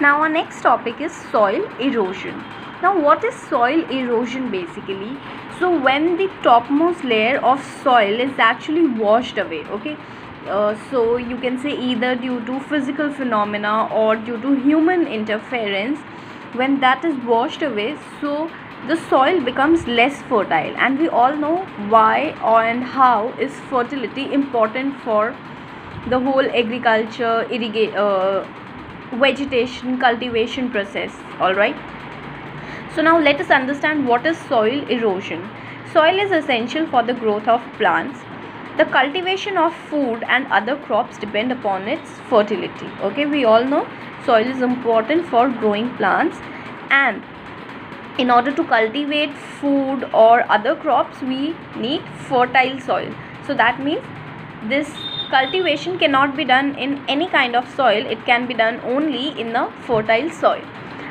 Now our next topic is soil erosion. Now what is soil erosion basically? So when the topmost layer of soil is actually washed away, okay, so you can say either due to physical phenomena or due to human interference, when that is washed away, so the soil becomes less fertile, and we all know why and how is fertility important for the whole agriculture, vegetation, cultivation process. All right, so now let us understand what is soil erosion. Soil is essential for the growth of plants. The cultivation of food and other crops depend upon its fertility. Okay, we all know soil is important for growing plants, and in order to cultivate food or other crops we need fertile soil. So that means this cultivation cannot be done in any kind of soil, it can be done only in a fertile soil.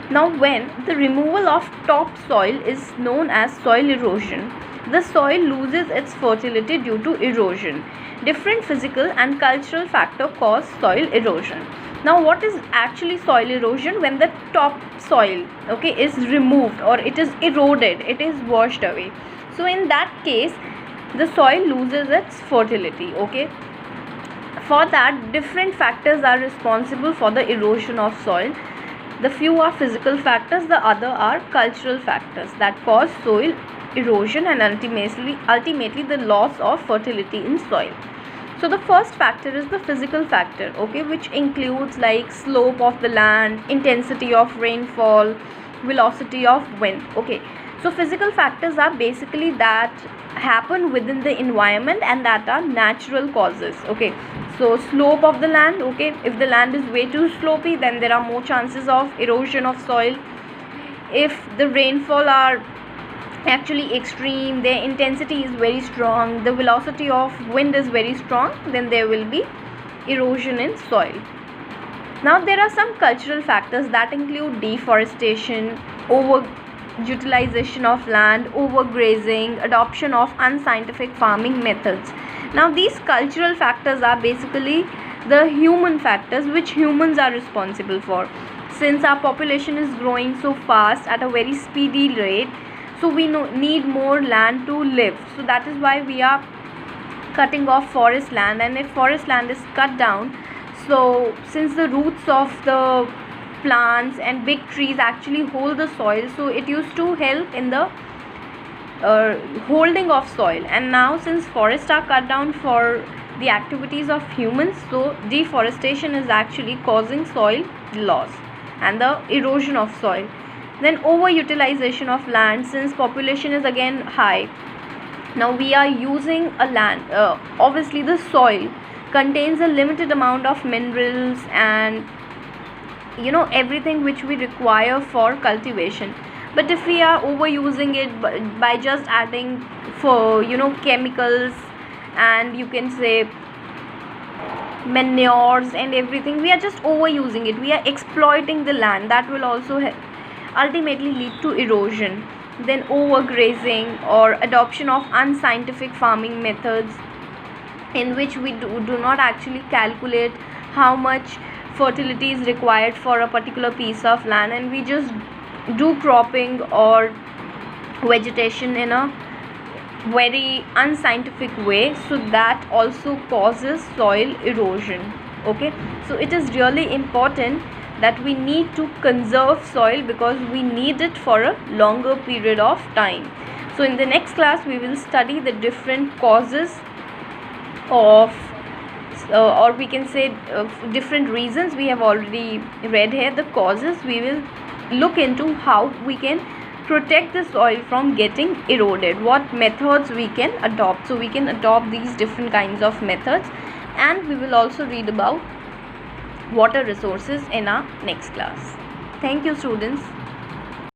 Now when the removal of topsoil is known as soil erosion, the soil loses its fertility due to erosion. Different physical and cultural factors cause soil erosion. Now what is actually soil erosion? When the topsoil, okay, is removed or it is eroded, it is washed away. So in that case the soil loses its fertility. Okay, for that different factors are responsible for the erosion of soil. The few are physical factors, the other are cultural factors that cause soil erosion and ultimately the loss of fertility in soil. So the first factor is the physical factor, okay, which includes like slope of the land, intensity of rainfall, velocity of wind. Okay, so physical factors are basically that happen within the environment and that are natural causes. Okay, so slope of the land, okay, if the land is way too slopey then there are more chances of erosion of soil. If the rainfall are actually extreme, their intensity is very strong, the velocity of wind is very strong, then there will be erosion in soil. Now there are some cultural factors that include deforestation, overutilization of land, overgrazing, adoption of unscientific farming methods. Now these cultural factors are basically the human factors which humans are responsible for. Since our population is growing so fast at a very speedy rate, so we need more land to live. So that is why we are cutting off forest land, and if forest land is cut down, so since the roots of the plants and big trees actually hold the soil, so it used to help in the holding of soil, and now since forests are cut down for the activities of humans, so deforestation is actually causing soil loss and the erosion of soil. Then overutilization of land, since population is again high, now we are using a land, obviously the soil contains a limited amount of minerals and everything which we require for cultivation. But if we are overusing it by just adding for chemicals and you can say manures and everything, we are just overusing it, we are exploiting the land, that will also ultimately lead to erosion. Then overgrazing or adoption of unscientific farming methods, in which we do not actually calculate how much fertility is required for a particular piece of land, and we just do cropping or vegetation in a very unscientific way, so that also causes soil erosion. Okay, so it is really important that we need to conserve soil because we need it for a longer period of time. So in the next class we will study the different causes of or we can say different reasons. We have already read here the causes. We will look into how we can protect the soil from getting eroded, what methods we can adopt. So we can adopt these different kinds of methods, and we will also read about water resources in our next class. Thank you, students.